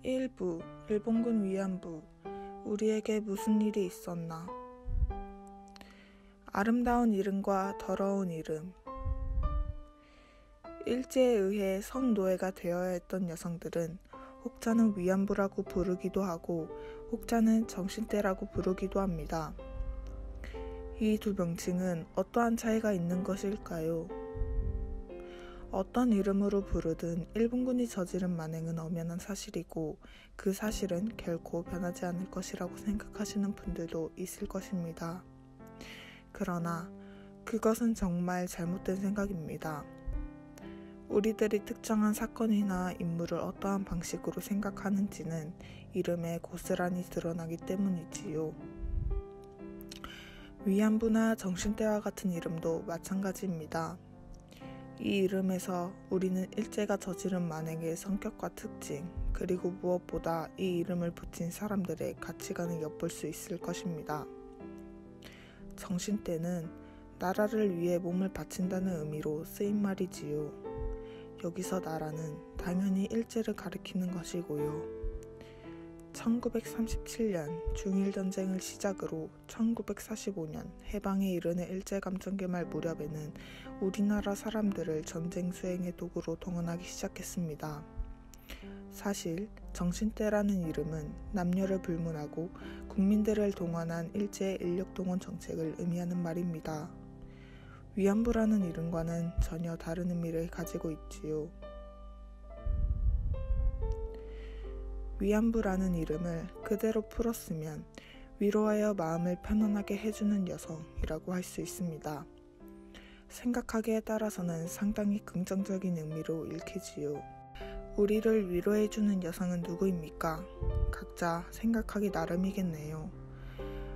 1부 일본군 위안부 우리에게 무슨 일이 있었나. 아름다운 이름과 더러운 이름. 일제에 의해 성노예가 되어야 했던 여성들은 혹자는 위안부라고 부르기도 하고 혹자는 정신대라고 부르기도 합니다. 이 두 명칭은 어떠한 차이가 있는 것일까요? 어떤 이름으로 부르든 일본군이 저지른 만행은 엄연한 사실이고 그 사실은 결코 변하지 않을 것이라고 생각하시는 분들도 있을 것입니다. 그러나 그것은 정말 잘못된 생각입니다. 우리들이 특정한 사건이나 인물을 어떠한 방식으로 생각하는지는 이름에 고스란히 드러나기 때문이지요. 위안부나 정신대와 같은 이름도 마찬가지입니다. 이 이름에서 우리는 일제가 저지른 만행의 성격과 특징, 그리고 무엇보다 이 이름을 붙인 사람들의 가치관을 엿볼 수 있을 것입니다. 정신대는 나라를 위해 몸을 바친다는 의미로 쓰인 말이지요. 여기서 나라는 당연히 일제를 가리키는 것이고요. 1937년 중일전쟁을 시작으로 1945년 해방에 이르는 일제감정 개말 무렵에는 우리나라 사람들을 전쟁 수행의 도구로 동원하기 시작했습니다. 사실 정신대라는 이름은 남녀를 불문하고 국민들을 동원한 일제의 인력동원 정책을 의미하는 말입니다. 위안부라는 이름과는 전혀 다른 의미를 가지고 있지요. 위안부라는 이름을 그대로 풀었으면 위로하여 마음을 편안하게 해주는 여성이라고 할 수 있습니다. 생각하기에 따라서는 상당히 긍정적인 의미로 읽히지요. 우리를 위로해주는 여성은 누구입니까? 각자 생각하기 나름이겠네요.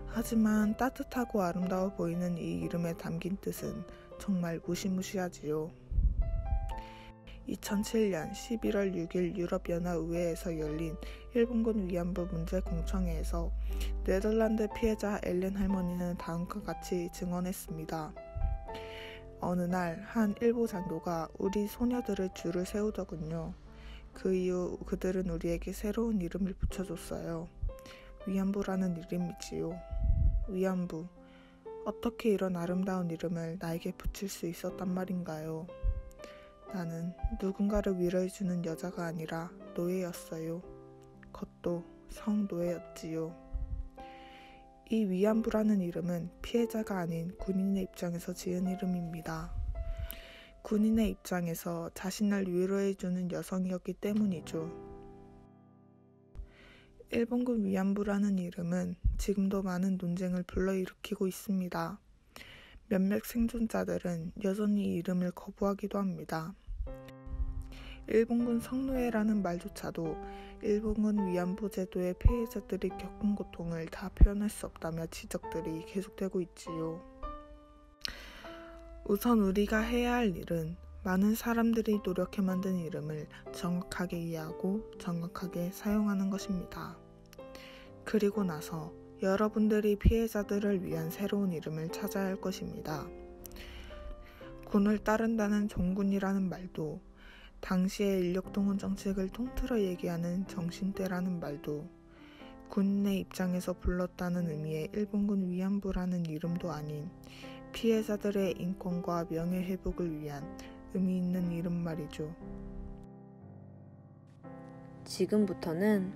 하지만 따뜻하고 아름다워 보이는 이 이름에 담긴 뜻은 정말 무시무시하지요. 2007년 11월 6일 유럽연합의회에서 열린 일본군 위안부 문제 공청회에서 네덜란드 피해자 엘렌 할머니는 다음과 같이 증언했습니다. 어느 날 한 일부 장교가 우리 소녀들을 줄을 세우더군요. 그 이후 그들은 우리에게 새로운 이름을 붙여줬어요. 위안부라는 이름이지요. 위안부. 어떻게 이런 아름다운 이름을 나에게 붙일 수 있었단 말인가요? 나는 누군가를 위로해주는 여자가 아니라 노예였어요. 그것도 성노예였지요. 이 위안부라는 이름은 피해자가 아닌 군인의 입장에서 지은 이름입니다. 군인의 입장에서 자신을 위로해주는 여성이었기 때문이죠. 일본군 위안부라는 이름은 지금도 많은 논쟁을 불러일으키고 있습니다. 몇몇 생존자들은 여전히 이 이름을 거부하기도 합니다. 일본군 성노예라는 말조차도 일본군 위안부 제도의 피해자들이 겪은 고통을 다 표현할 수 없다며 지적들이 계속되고 있지요. 우선 우리가 해야 할 일은 많은 사람들이 노력해 만든 이름을 정확하게 이해하고 정확하게 사용하는 것입니다. 그리고 나서 여러분들이 피해자들을 위한 새로운 이름을 찾아야 할 것입니다. 군을 따른다는 종군이라는 말도, 당시의 인력동원 정책을 통틀어 얘기하는 정신대라는 말도, 군인의 입장에서 불렀다는 의미의 일본군 위안부라는 이름도 아닌 피해자들의 인권과 명예회복을 위한 의미 있는 이름 말이죠. 지금부터는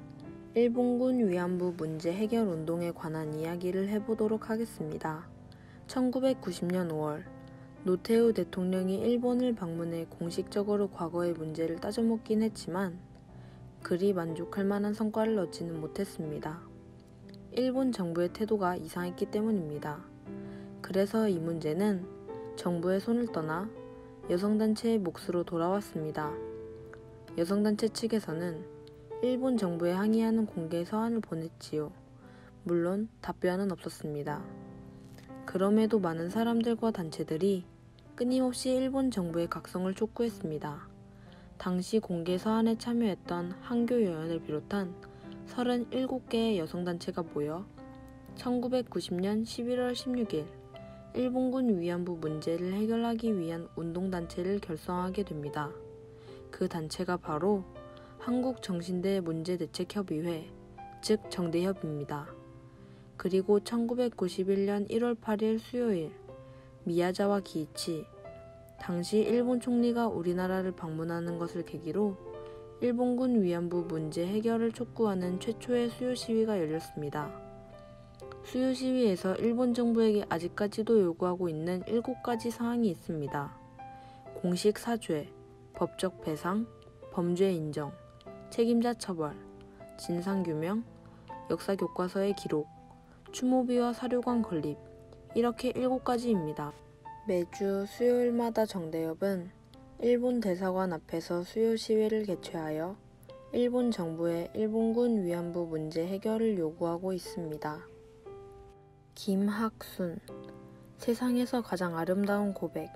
일본군 위안부 문제 해결 운동에 관한 이야기를 해보도록 하겠습니다. 1990년 5월 노태우 대통령이 일본을 방문해 공식적으로 과거의 문제를 따져먹긴 했지만 그리 만족할 만한 성과를 얻지는 못했습니다. 일본 정부의 태도가 이상했기 때문입니다. 그래서 이 문제는 정부의 손을 떠나 여성단체의 몫으로 돌아왔습니다. 여성단체 측에서는 일본 정부에 항의하는 공개 서한을 보냈지요. 물론 답변은 없었습니다. 그럼에도 많은 사람들과 단체들이 끊임없이 일본 정부의 각성을 촉구했습니다. 당시 공개 서한에 참여했던 한교 여연을 비롯한 37개의 여성단체가 모여 1990년 11월 16일 일본군 위안부 문제를 해결하기 위한 운동단체를 결성하게 됩니다. 그 단체가 바로 한국정신대 문제대책협의회, 즉 정대협입니다. 그리고 1991년 1월 8일 수요일, 미야자와 기이치, 당시 일본 총리가 우리나라를 방문하는 것을 계기로 일본군 위안부 문제 해결을 촉구하는 최초의 수요 시위가 열렸습니다. 수요 시위에서 일본 정부에게 아직까지도 요구하고 있는 7가지 사항이 있습니다. 공식 사죄, 법적 배상, 범죄 인정, 책임자 처벌, 진상규명, 역사교과서의 기록, 추모비와 사료관 건립, 이렇게 7가지입니다. 매주 수요일마다 정대협은 일본 대사관 앞에서 수요 시위를 개최하여 일본 정부의 일본군 위안부 문제 해결을 요구하고 있습니다. 김학순, 세상에서 가장 아름다운 고백.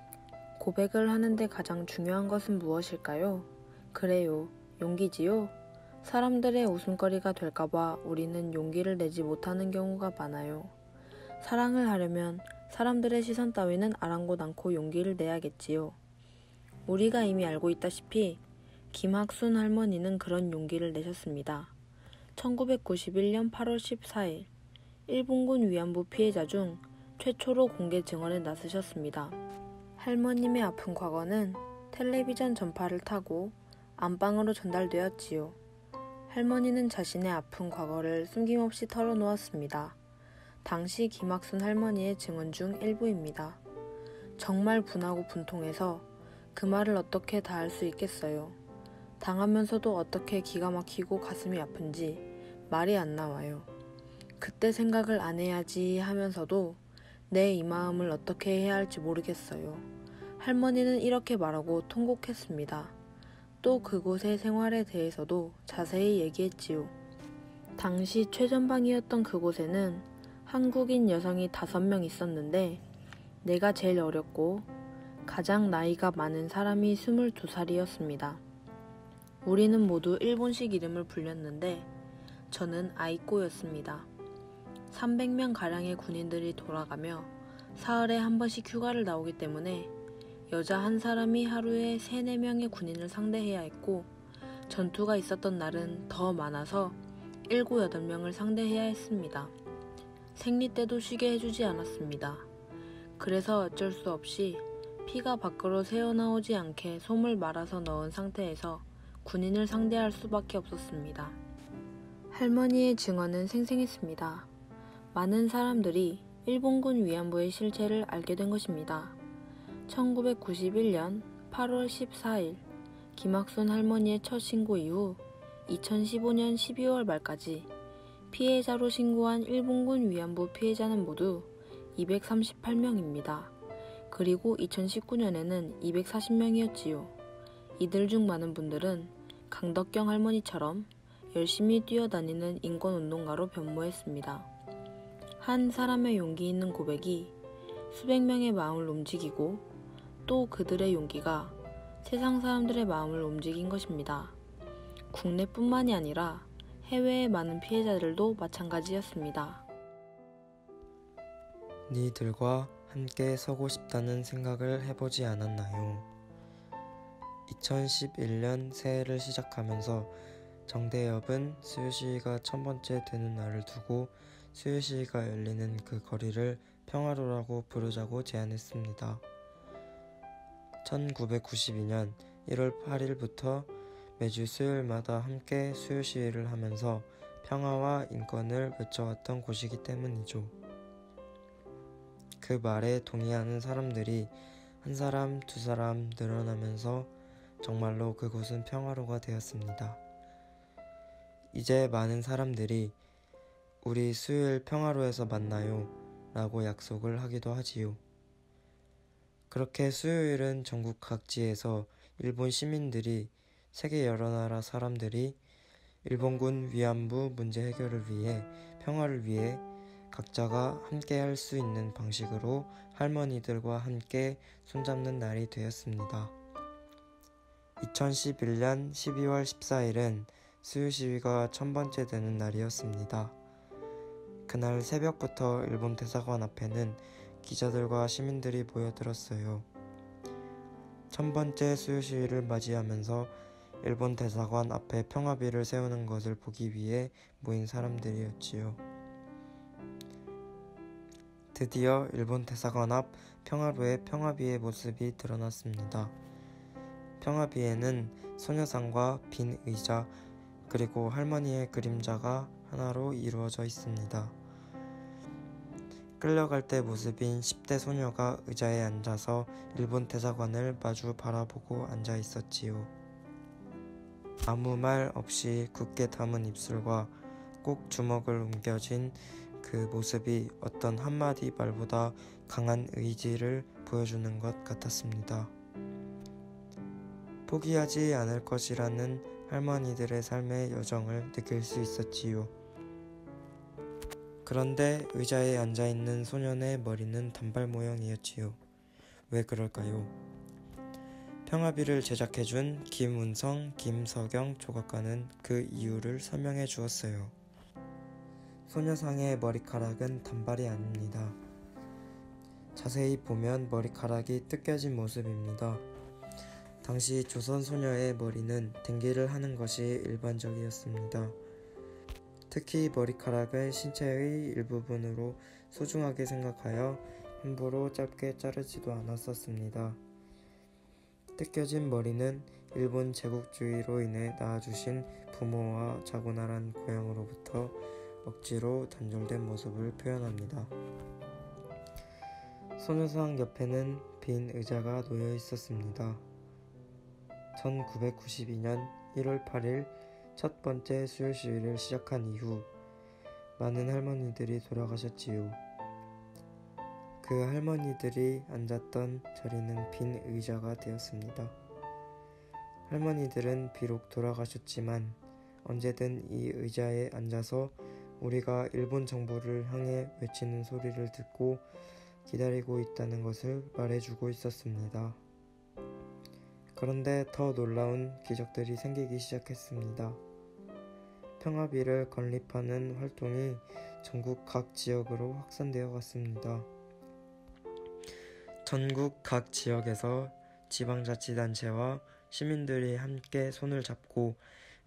고백을 하는데 가장 중요한 것은 무엇일까요? 그래요, 용기지요? 사람들의 웃음거리가 될까봐 우리는 용기를 내지 못하는 경우가 많아요. 사랑을 하려면 사람들의 시선 따위는 아랑곳 않고 용기를 내야겠지요. 우리가 이미 알고 있다시피 김학순 할머니는 그런 용기를 내셨습니다. 1991년 8월 14일 일본군 위안부 피해자 중 최초로 공개 증언에 나서셨습니다. 할머님의 아픈 과거는 텔레비전 전파를 타고 안방으로 전달되었지요. 할머니는 자신의 아픈 과거를 숨김없이 털어놓았습니다. 당시 김학순 할머니의 증언 중 일부입니다. 정말 분하고 분통해서 그 말을 어떻게 다 할 수 있겠어요. 당하면서도 어떻게 기가 막히고 가슴이 아픈지 말이 안 나와요. 그때 생각을 안 해야지 하면서도 내 이 마음을 어떻게 해야 할지 모르겠어요. 할머니는 이렇게 말하고 통곡했습니다. 또 그곳의 생활에 대해서도 자세히 얘기했지요. 당시 최전방이었던 그곳에는 한국인 여성이 5명 있었는데 내가 제일 어렸고 가장 나이가 많은 사람이 22살이었습니다. 우리는 모두 일본식 이름을 불렸는데 저는 아이꼬였습니다. 300명가량의 군인들이 돌아가며 사흘에 한 번씩 휴가를 나오기 때문에 여자 한 사람이 하루에 3-4명의 군인을 상대해야 했고 전투가 있었던 날은 더 많아서 7-8명을 상대해야 했습니다. 생리 때도 쉬게 해주지 않았습니다. 그래서 어쩔 수 없이 피가 밖으로 새어나오지 않게 솜을 말아서 넣은 상태에서 군인을 상대할 수밖에 없었습니다. 할머니의 증언은 생생했습니다. 많은 사람들이 일본군 위안부의 실체를 알게 된 것입니다. 1991년 8월 14일 김학순 할머니의 첫 신고 이후 2015년 12월 말까지 피해자로 신고한 일본군 위안부 피해자는 모두 238명입니다. 그리고 2019년에는 240명이었지요. 이들 중 많은 분들은 강덕경 할머니처럼 열심히 뛰어다니는 인권운동가로 변모했습니다. 한 사람의 용기 있는 고백이 수백 명의 마음을 움직이고 또 그들의 용기가 세상 사람들의 마음을 움직인 것입니다. 국내뿐만이 아니라 해외의 많은 피해자들도 마찬가지였습니다. 니들과 함께 서고 싶다는 생각을 해보지 않았나요? 2011년 새해를 시작하면서 정대협은 수요시위가 1000번째 되는 날을 두고 수요시위가 열리는 그 거리를 평화로라고 부르자고 제안했습니다. 1992년 1월 8일부터 매주 수요일마다 함께 수요시위를 하면서 평화와 인권을 외쳐왔던 곳이기 때문이죠. 그 말에 동의하는 사람들이 한 사람, 두 사람 늘어나면서 정말로 그곳은 평화로가 되었습니다. 이제 많은 사람들이 우리 수요일 평화로에서 만나요 라고 약속을 하기도 하지요. 그렇게 수요일은 전국 각지에서 일본 시민들이 세계 여러 나라 사람들이 일본군 위안부 문제 해결을 위해 평화를 위해 각자가 함께 할 수 있는 방식으로 할머니들과 함께 손잡는 날이 되었습니다. 2011년 12월 14일은 수요시위가 1000번째 되는 날이었습니다. 그날 새벽부터 일본 대사관 앞에는 기자들과 시민들이 모여들었어요. 1000번째 수요시위를 맞이하면서 일본 대사관 앞에 평화비를 세우는 것을 보기 위해 모인 사람들이었지요. 드디어 일본 대사관 앞 평화로의 평화비의 모습이 드러났습니다. 평화비에는 소녀상과 빈 의자 그리고 할머니의 그림자가 하나로 이루어져 있습니다. 끌려갈 때 모습인 10대 소녀가 의자에 앉아서 일본 대사관을 마주 바라보고 앉아 있었지요. 아무 말 없이 굳게 담은 입술과 꼭 주먹을 움켜쥔 그 모습이 어떤 한마디 말보다 강한 의지를 보여주는 것 같았습니다. 포기하지 않을 것이라는 할머니들의 삶의 여정을 느낄 수 있었지요. 그런데 의자에 앉아있는 소년의 머리는 단발 모양이었지요. 왜 그럴까요? 평화비를 제작해준 김운성, 김석영 조각가는 그 이유를 설명해 주었어요. 소녀상의 머리카락은 단발이 아닙니다. 자세히 보면 머리카락이 뜯겨진 모습입니다. 당시 조선 소녀의 머리는 댕기를 하는 것이 일반적이었습니다. 특히 머리카락을 신체의 일부분으로 소중하게 생각하여 함부로 짧게 자르지도 않았었습니다. 뜯겨진 머리는 일본 제국주의로 인해 낳아주신 부모와 자고나란 고향으로부터 억지로 단절된 모습을 표현합니다. 소녀상 옆에는 빈 의자가 놓여 있었습니다. 1992년 1월 8일 첫 번째 수요 시위를 시작한 이후 많은 할머니들이 돌아가셨지요. 그 할머니들이 앉았던 자리는 빈 의자가 되었습니다. 할머니들은 비록 돌아가셨지만 언제든 이 의자에 앉아서 우리가 일본 정부를 향해 외치는 소리를 듣고 기다리고 있다는 것을 말해주고 있었습니다. 그런데 더 놀라운 기적들이 생기기 시작했습니다. 평화비를 건립하는 활동이 전국 각 지역으로 확산되어 갔습니다. 전국 각 지역에서 지방자치단체와 시민들이 함께 손을 잡고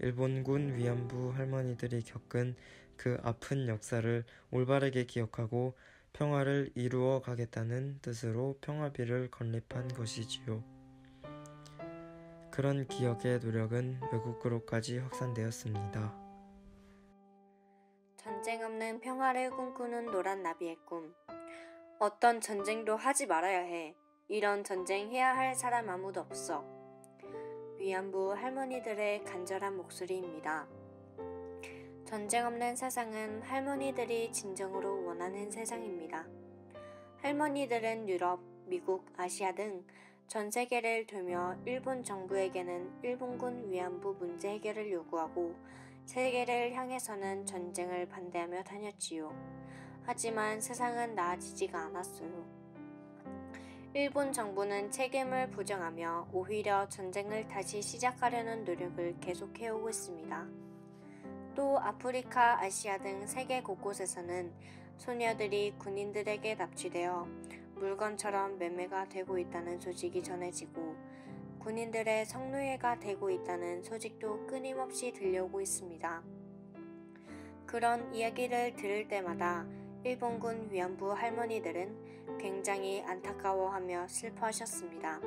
일본군 위안부 할머니들이 겪은 그 아픈 역사를 올바르게 기억하고 평화를 이루어 가겠다는 뜻으로 평화비를 건립한 것이지요. 그런 기억의 노력은 외국으로까지 확산되었습니다. 전쟁 없는 평화를 꿈꾸는 노란 나비의 꿈. 어떤 전쟁도 하지 말아야 해. 이런 전쟁 해야 할 사람 아무도 없어. 위안부 할머니들의 간절한 목소리입니다. 전쟁 없는 세상은 할머니들이 진정으로 원하는 세상입니다. 할머니들은 유럽, 미국, 아시아 등 전 세계를 돌며 일본 정부에게는 일본군 위안부 문제 해결을 요구하고 세계를 향해서는 전쟁을 반대하며 다녔지요. 하지만 세상은 나아지지가 않았어요. 일본 정부는 책임을 부정하며 오히려 전쟁을 다시 시작하려는 노력을 계속해오고 있습니다. 또 아프리카, 아시아 등 세계 곳곳에서는 소녀들이 군인들에게 납치되어 물건처럼 매매가 되고 있다는 소식이 전해지고 군인들의 성노예가 되고 있다는 소식도 끊임없이 들려오고 있습니다. 그런 이야기를 들을 때마다 일본군 위안부 할머니들은 굉장히 안타까워하며 슬퍼하셨습니다.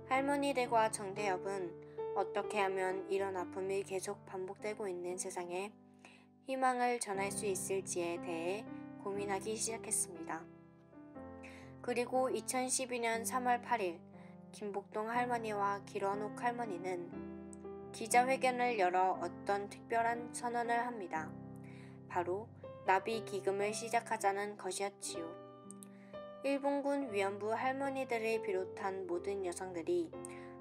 할머니들과 정대협은 어떻게 하면 이런 아픔이 계속 반복되고 있는 세상에 희망을 전할 수 있을지에 대해 고민하기 시작했습니다. 그리고 2012년 3월 8일 김복동 할머니와 길원옥 할머니는 기자회견을 열어 어떤 특별한 선언을 합니다. 바로 나비 기금을 시작하자는 것이었지요. 일본군 위안부 할머니들을 비롯한 모든 여성들이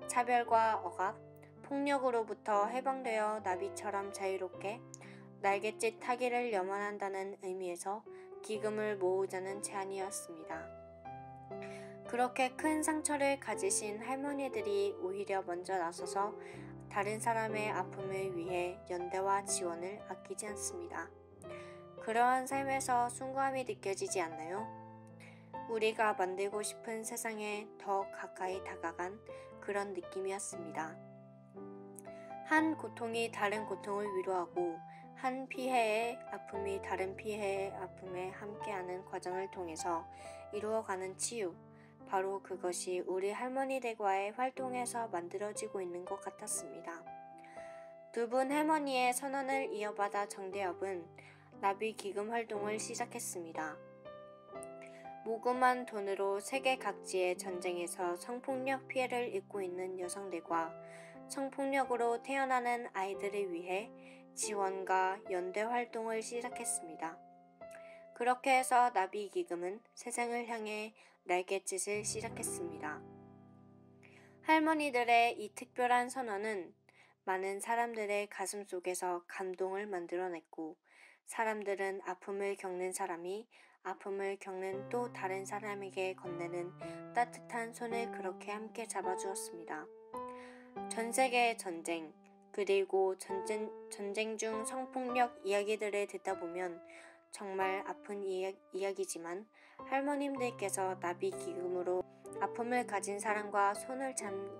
차별과 억압, 폭력으로부터 해방되어 나비처럼 자유롭게 날갯짓 하기를 염원한다는 의미에서 기금을 모으자는 제안이었습니다. 그렇게 큰 상처를 가지신 할머니들이 오히려 먼저 나서서 다른 사람의 아픔을 위해 연대와 지원을 아끼지 않습니다. 그러한 삶에서 숭고함이 느껴지지 않나요? 우리가 만들고 싶은 세상에 더 가까이 다가간 그런 느낌이었습니다. 한 고통이 다른 고통을 위로하고 한 피해의 아픔이 다른 피해의 아픔에 함께하는 과정을 통해서 이루어가는 치유. 바로 그것이 우리 할머니들과의 활동에서 만들어지고 있는 것 같았습니다. 두 분 할머니의 선언을 이어받아 정대협은 나비 기금 활동을 시작했습니다. 모금한 돈으로 세계 각지의 전쟁에서 성폭력 피해를 입고 있는 여성들과 성폭력으로 태어나는 아이들을 위해 지원과 연대 활동을 시작했습니다. 그렇게 해서 나비 기금은 세상을 향해 날갯짓을 시작했습니다. 할머니들의 이 특별한 선언은 많은 사람들의 가슴 속에서 감동을 만들어냈고, 사람들은 아픔을 겪는 사람이 아픔을 겪는 또 다른 사람에게 건네는 따뜻한 손을 그렇게 함께 잡아주었습니다. 전 세계의 전쟁, 그리고 전쟁 중 성폭력 이야기들을 듣다 보면 정말 아픈 이야기지만 할머님들께서 나비 기금으로 아픔을 가진 사람과 손을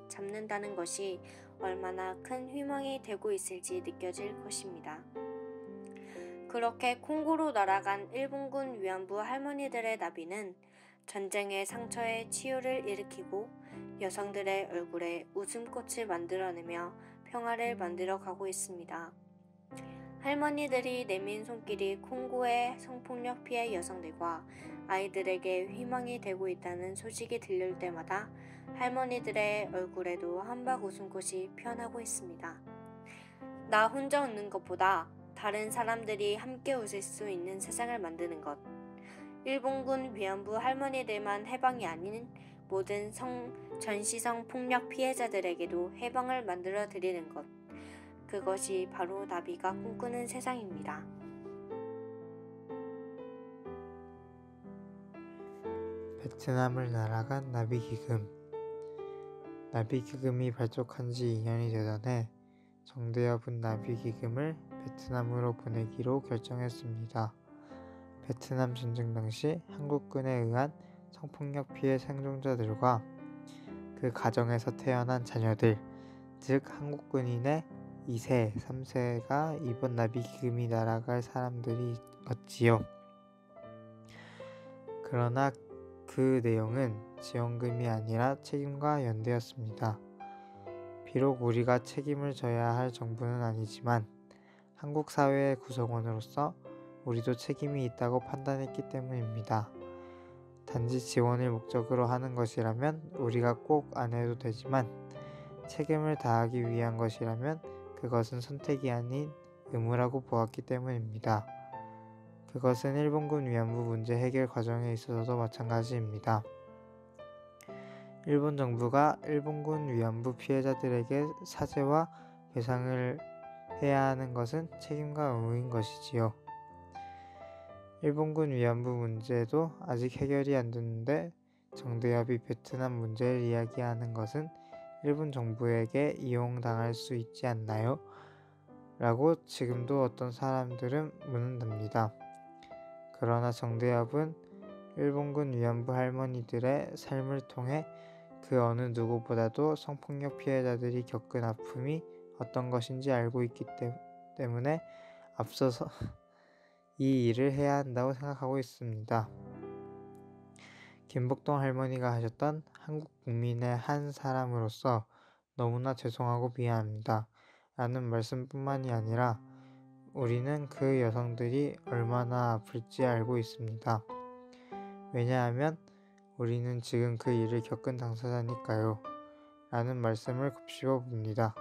잡는다는 것이 얼마나 큰 희망이 되고 있을지 느껴질 것입니다. 그렇게 콩고로 날아간 일본군 위안부 할머니들의 나비는 전쟁의 상처에 치유를 일으키고 여성들의 얼굴에 웃음꽃을 만들어내며 평화를 만들어가고 있습니다. 할머니들이 내민 손길이 콩고의 성폭력 피해 여성들과 아이들에게 희망이 되고 있다는 소식이 들릴 때마다 할머니들의 얼굴에도 한박 웃음꽃이 피어나고 있습니다. 나 혼자 웃는 것보다 다른 사람들이 함께 웃을 수 있는 세상을 만드는 것. 일본군 위안부 할머니들만 해방이 아닌 모든 전시성 폭력 피해자들에게도 해방을 만들어 드리는 것. 그것이 바로 나비가 꿈꾸는 세상입니다. 베트남을 날아간 나비기금. 나비기금이 발족한 지 2년이 되던 해 정대협은 나비기금을 베트남으로 보내기로 결정했습니다. 베트남 전쟁 당시 한국군에 의한 성폭력 피해 생존자들과 그 가정에서 태어난 자녀들, 즉 한국군인의 2세, 3세가 이번 나비기금이 날아갈 사람들이었지요. 그러나 그 내용은 지원금이 아니라 책임과 연대였습니다. 비록 우리가 책임을 져야 할 정부는 아니지만 한국 사회의 구성원으로서 우리도 책임이 있다고 판단했기 때문입니다. 단지 지원을 목적으로 하는 것이라면 우리가 꼭 안 해도 되지만 책임을 다하기 위한 것이라면 그것은 선택이 아닌 의무라고 보았기 때문입니다. 그것은 일본군 위안부 문제 해결 과정에 있어서도 마찬가지입니다. 일본 정부가 일본군 위안부 피해자들에게 사죄와 배상을 해야 하는 것은 책임과 의무인 것이지요. 일본군 위안부 문제도 아직 해결이 안 됐는데 정대협이 베트남 문제를 이야기하는 것은 일본 정부에게 이용당할 수 있지 않나요? 라고 지금도 어떤 사람들은 묻는답니다. 그러나 정대협은 일본군 위안부 할머니들의 삶을 통해 그 어느 누구보다도 성폭력 피해자들이 겪은 아픔이 어떤 것인지 알고 있기 때문에 앞서서 이 일을 해야 한다고 생각하고 있습니다. 김복동 할머니가 하셨던 한국 국민의 한 사람으로서 너무나 죄송하고 미안합니다. 라는 말씀뿐만이 아니라 우리는 그 여성들이 얼마나 아플지 알고 있습니다. 왜냐하면 우리는 지금 그 일을 겪은 당사자니까요. 라는 말씀을 곱씹어 봅니다.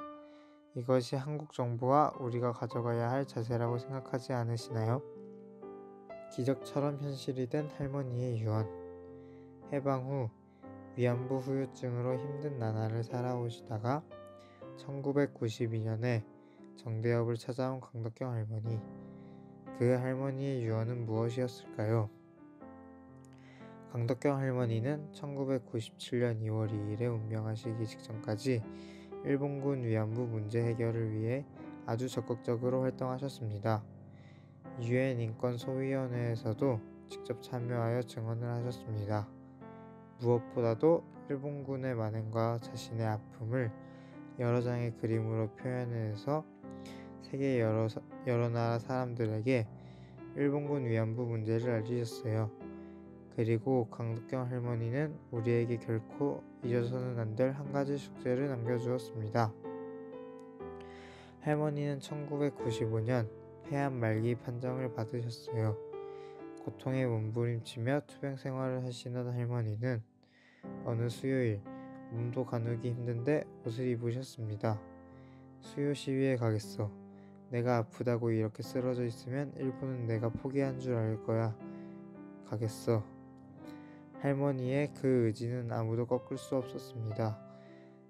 이것이 한국 정부와 우리가 가져가야 할 자세라고 생각하지 않으시나요? 기적처럼 현실이 된 할머니의 유언. 해방 후 위안부 후유증으로 힘든 나날을 살아오시다가 1992년에 정대협을 찾아온 강덕경 할머니. 그 할머니의 유언은 무엇이었을까요? 강덕경 할머니는 1997년 2월 2일에 운명하시기 직전까지 일본군 위안부 문제 해결을 위해 아주 적극적으로 활동하셨습니다. 유엔 인권소위원회에서도 직접 참여하여 증언을 하셨습니다. 무엇보다도 일본군의 만행과 자신의 아픔을 여러 장의 그림으로 표현해서 세계 여러 나라 사람들에게 일본군 위안부 문제를 알리셨어요. 그리고 강덕경 할머니는 우리에게 결코 잊어서는 안 될 한 가지 숙제를 남겨주었습니다. 할머니는 1995년 폐암 말기 판정을 받으셨어요. 고통에 몸부림치며 투병 생활을 하시는 할머니는 어느 수요일 몸도 가누기 힘든데 옷을 입으셨습니다. 수요 시위에 가겠어. 내가 아프다고 이렇게 쓰러져 있으면 일본은 내가 포기한 줄 알 거야. 가겠어. 할머니의 그 의지는 아무도 꺾을 수 없었습니다.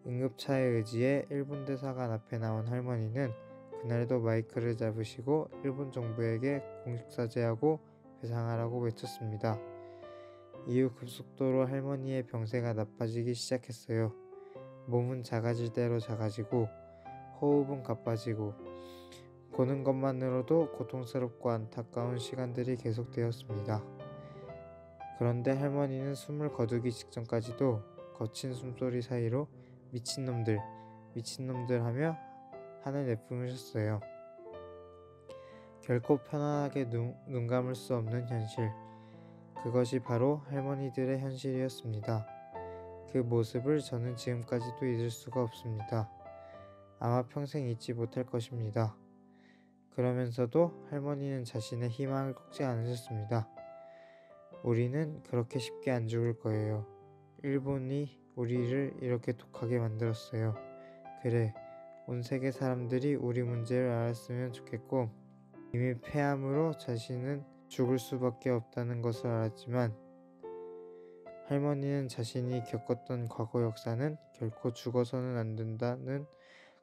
응급차의 의지에 일본 대사관 앞에 나온 할머니는 그날도 마이크를 잡으시고 일본 정부에게 공식사죄하고 배상하라고 외쳤습니다. 이후 급속도로 할머니의 병세가 나빠지기 시작했어요. 몸은 작아질 대로 작아지고 호흡은 가빠지고 보는 것만으로도 고통스럽고 안타까운 시간들이 계속되었습니다. 그런데 할머니는 숨을 거두기 직전까지도 거친 숨소리 사이로 미친놈들, 미친놈들 하며 한을 내뿜으셨어요. 결코 편안하게 눈 감을 수 없는 현실. 그것이 바로 할머니들의 현실이었습니다. 그 모습을 저는 지금까지도 잊을 수가 없습니다. 아마 평생 잊지 못할 것입니다. 그러면서도 할머니는 자신의 희망을 꺾지 않으셨습니다. 우리는 그렇게 쉽게 안 죽을 거예요. 일본이 우리를 이렇게 독하게 만들었어요. 그래, 온 세계 사람들이 우리 문제를 알았으면 좋겠고 이미 폐암으로 자신은 죽을 수밖에 없다는 것을 알았지만 할머니는 자신이 겪었던 과거 역사는 결코 죽어서는 안 된다는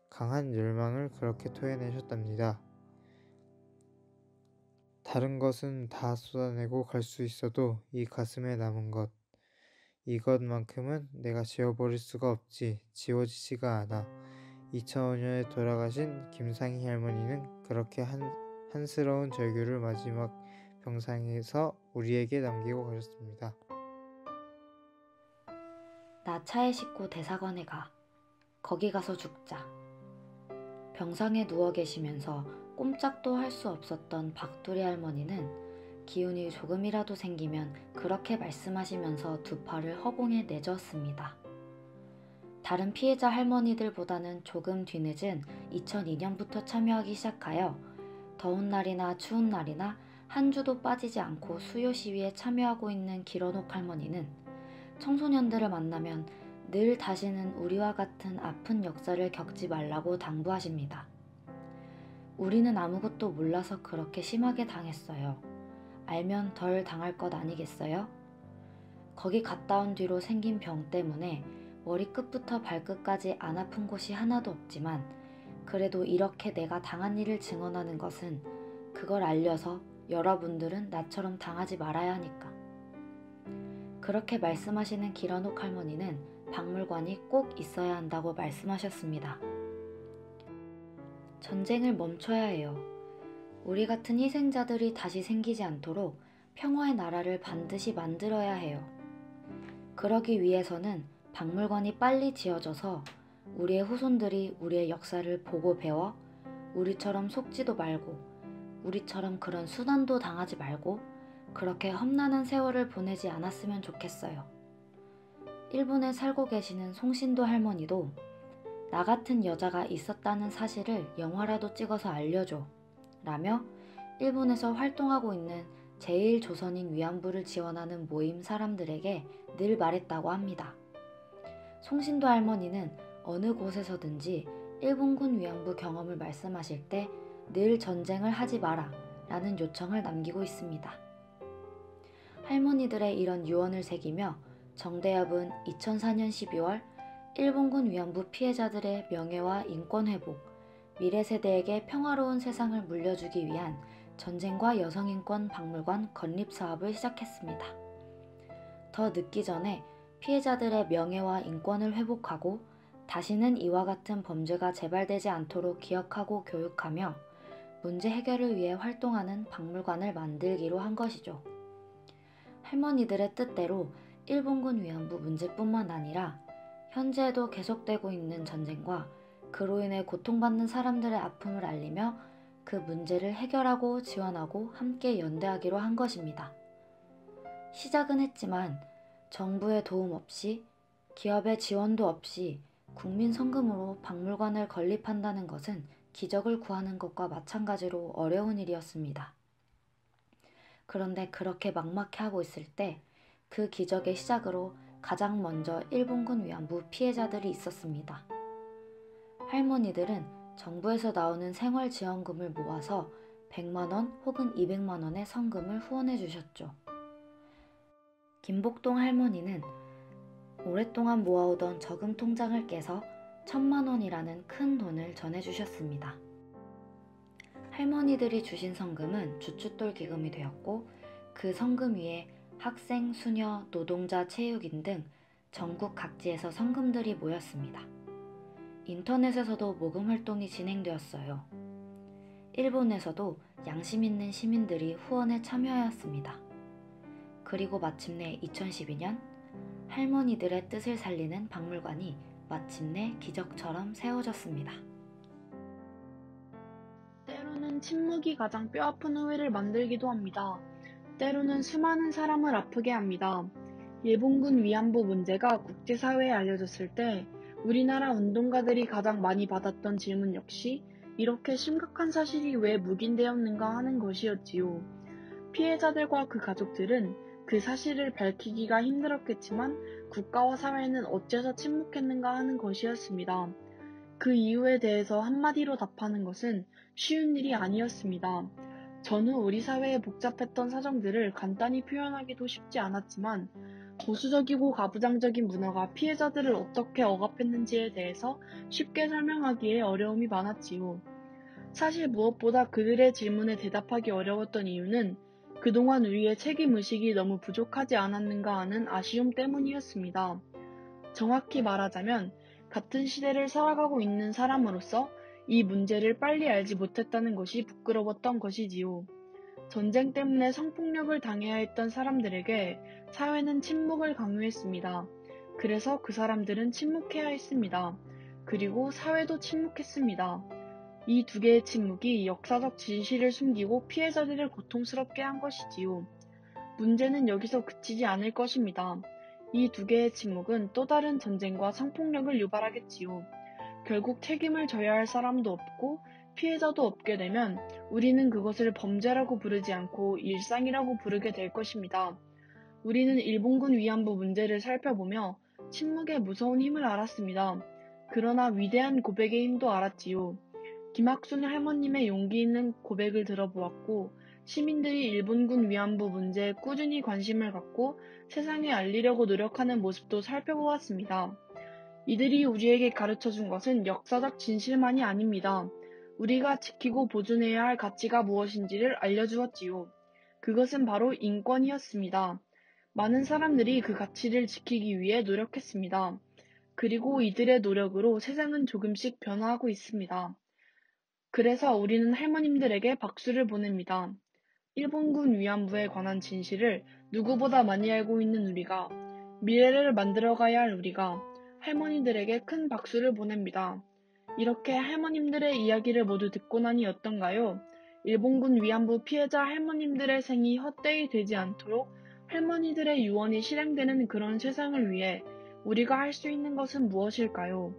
강한 열망을 그렇게 토해내셨답니다. 다른 것은 다 쏟아내고 갈 수 있어도 이 가슴에 남은 것, 이것만큼은 내가 지워버릴 수가 없지, 지워지지가 않아. 2005년에 돌아가신 김상희 할머니는 그렇게 한스러운 절규를 마지막 병상에서 우리에게 남기고 가셨습니다. 나 차에 싣고 대사관에 가. 거기 가서 죽자. 병상에 누워 계시면서 꼼짝도 할 수 없었던 박두리 할머니는 기운이 조금이라도 생기면 그렇게 말씀하시면서 두 팔을 허공에 내저었습니다. 다른 피해자 할머니들보다는 조금 뒤늦은 2002년부터 참여하기 시작하여 더운 날이나 추운 날이나 한 주도 빠지지 않고 수요 시위에 참여하고 있는 길어녹 할머니는 청소년들을 만나면 늘 다시는 우리와 같은 아픈 역사를 겪지 말라고 당부하십니다. 우리는 아무것도 몰라서 그렇게 심하게 당했어요. 알면 덜 당할 것 아니겠어요? 거기 갔다 온 뒤로 생긴 병 때문에 머리끝부터 발끝까지 안 아픈 곳이 하나도 없지만 그래도 이렇게 내가 당한 일을 증언하는 것은 그걸 알려서 여러분들은 나처럼 당하지 말아야 하니까. 그렇게 말씀하시는 길어녹 할머니는 박물관이 꼭 있어야 한다고 말씀하셨습니다. 전쟁을 멈춰야 해요. 우리 같은 희생자들이 다시 생기지 않도록 평화의 나라를 반드시 만들어야 해요. 그러기 위해서는 박물관이 빨리 지어져서 우리의 후손들이 우리의 역사를 보고 배워 우리처럼 속지도 말고 우리처럼 그런 수난도 당하지 말고 그렇게 험난한 세월을 보내지 않았으면 좋겠어요. 일본에 살고 계시는 송신도 할머니도 나 같은 여자가 있었다는 사실을 영화라도 찍어서 알려줘 라며 일본에서 활동하고 있는 제1조선인 위안부를 지원하는 모임 사람들에게 늘 말했다고 합니다. 송신도 할머니는 어느 곳에서든지 일본군 위안부 경험을 말씀하실 때 늘 전쟁을 하지 마라 라는 요청을 남기고 있습니다. 할머니들의 이런 유언을 새기며 정대협은 2004년 12월 일본군 위안부 피해자들의 명예와 인권 회복, 미래 세대에게 평화로운 세상을 물려주기 위한 전쟁과 여성인권 박물관 건립 사업을 시작했습니다. 더 늦기 전에 피해자들의 명예와 인권을 회복하고 다시는 이와 같은 범죄가 재발되지 않도록 기억하고 교육하며 문제 해결을 위해 활동하는 박물관을 만들기로 한 것이죠. 할머니들의 뜻대로 일본군 위안부 문제뿐만 아니라 현재에도 계속되고 있는 전쟁과 그로 인해 고통받는 사람들의 아픔을 알리며 그 문제를 해결하고 지원하고 함께 연대하기로 한 것입니다. 시작은 했지만 정부의 도움 없이 기업의 지원도 없이 국민 성금으로 박물관을 건립한다는 것은 기적을 구하는 것과 마찬가지로 어려운 일이었습니다. 그런데 그렇게 막막해 하고 있을 때 그 기적의 시작으로 가장 먼저 일본군 위안부 피해자들이 있었습니다. 할머니들은 정부에서 나오는 생활지원금을 모아서 100만원 혹은 200만원의 성금을 후원해 주셨죠. 김복동 할머니는 오랫동안 모아오던 저금 통장을 깨서 1000만원이라는 큰 돈을 전해주셨습니다. 할머니들이 주신 성금은 주춧돌 기금이 되었고 그 성금 위에 학생, 수녀, 노동자, 체육인 등 전국 각지에서 성금들이 모였습니다. 인터넷에서도 모금 활동이 진행되었어요. 일본에서도 양심 있는 시민들이 후원에 참여하였습니다. 그리고 마침내 2012년 할머니들의 뜻을 살리는 박물관이 마침내 기적처럼 세워졌습니다. 때로는 침묵이 가장 뼈아픈 후회를 만들기도 합니다. 때로는 수많은 사람을 아프게 합니다. 일본군 위안부 문제가 국제사회에 알려졌을 때 우리나라 운동가들이 가장 많이 받았던 질문 역시 이렇게 심각한 사실이 왜 묵인되었는가 하는 것이었지요. 피해자들과 그 가족들은 그 사실을 밝히기가 힘들었겠지만 국가와 사회는 어째서 침묵했는가 하는 것이었습니다. 그 이유에 대해서 한마디로 답하는 것은 쉬운 일이 아니었습니다. 전후 우리 사회의 복잡했던 사정들을 간단히 표현하기도 쉽지 않았지만 보수적이고 가부장적인 문화가 피해자들을 어떻게 억압했는지에 대해서 쉽게 설명하기에 어려움이 많았지요. 사실 무엇보다 그들의 질문에 대답하기 어려웠던 이유는 그동안 우리의 책임의식이 너무 부족하지 않았는가 하는 아쉬움 때문이었습니다. 정확히 말하자면 같은 시대를 살아가고 있는 사람으로서 이 문제를 빨리 알지 못했다는 것이 부끄러웠던 것이지요. 전쟁 때문에 성폭력을 당해야 했던 사람들에게 사회는 침묵을 강요했습니다. 그래서 그 사람들은 침묵해야 했습니다. 그리고 사회도 침묵했습니다. 이 두 개의 침묵이 역사적 진실을 숨기고 피해자들을 고통스럽게 한 것이지요. 문제는 여기서 그치지 않을 것입니다. 이 두 개의 침묵은 또 다른 전쟁과 성폭력을 유발하겠지요. 결국 책임을 져야 할 사람도 없고 피해자도 없게 되면 우리는 그것을 범죄라고 부르지 않고 일상이라고 부르게 될 것입니다. 우리는 일본군 위안부 문제를 살펴보며 침묵의 무서운 힘을 알았습니다. 그러나 위대한 고백의 힘도 알았지요. 김학순 할머님의 용기 있는 고백을 들어보았고 시민들이 일본군 위안부 문제에 꾸준히 관심을 갖고 세상에 알리려고 노력하는 모습도 살펴보았습니다. 이들이 우리에게 가르쳐준 것은 역사적 진실만이 아닙니다. 우리가 지키고 보존해야 할 가치가 무엇인지를 알려주었지요. 그것은 바로 인권이었습니다. 많은 사람들이 그 가치를 지키기 위해 노력했습니다. 그리고 이들의 노력으로 세상은 조금씩 변화하고 있습니다. 그래서 우리는 할머님들에게 박수를 보냅니다. 일본군 위안부에 관한 진실을 누구보다 많이 알고 있는 우리가, 미래를 만들어가야 할 우리가 할머니들에게 큰 박수를 보냅니다. 이렇게 할머님들의 이야기를 모두 듣고 나니 어떤가요? 일본군 위안부 피해자 할머님들의 생이 헛되이 되지 않도록 할머니들의 유언이 실행되는 그런 세상을 위해 우리가 할 수 있는 것은 무엇일까요?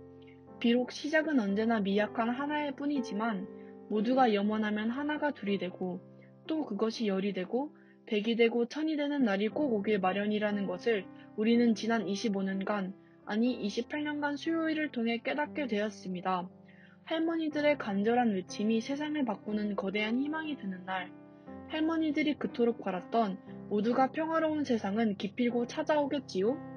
비록 시작은 언제나 미약한 하나일 뿐이지만 모두가 염원하면 하나가 둘이 되고 또 그것이 열이 되고 백이 되고 천이 되는 날이 꼭 오길 마련이라는 것을 우리는 지난 25년간 아니 28년간 수요일을 통해 깨닫게 되었습니다. 할머니들의 간절한 외침이 세상을 바꾸는 거대한 희망이 되는 날, 할머니들이 그토록 바랐던 모두가 평화로운 세상은 기필고 찾아오겠지요?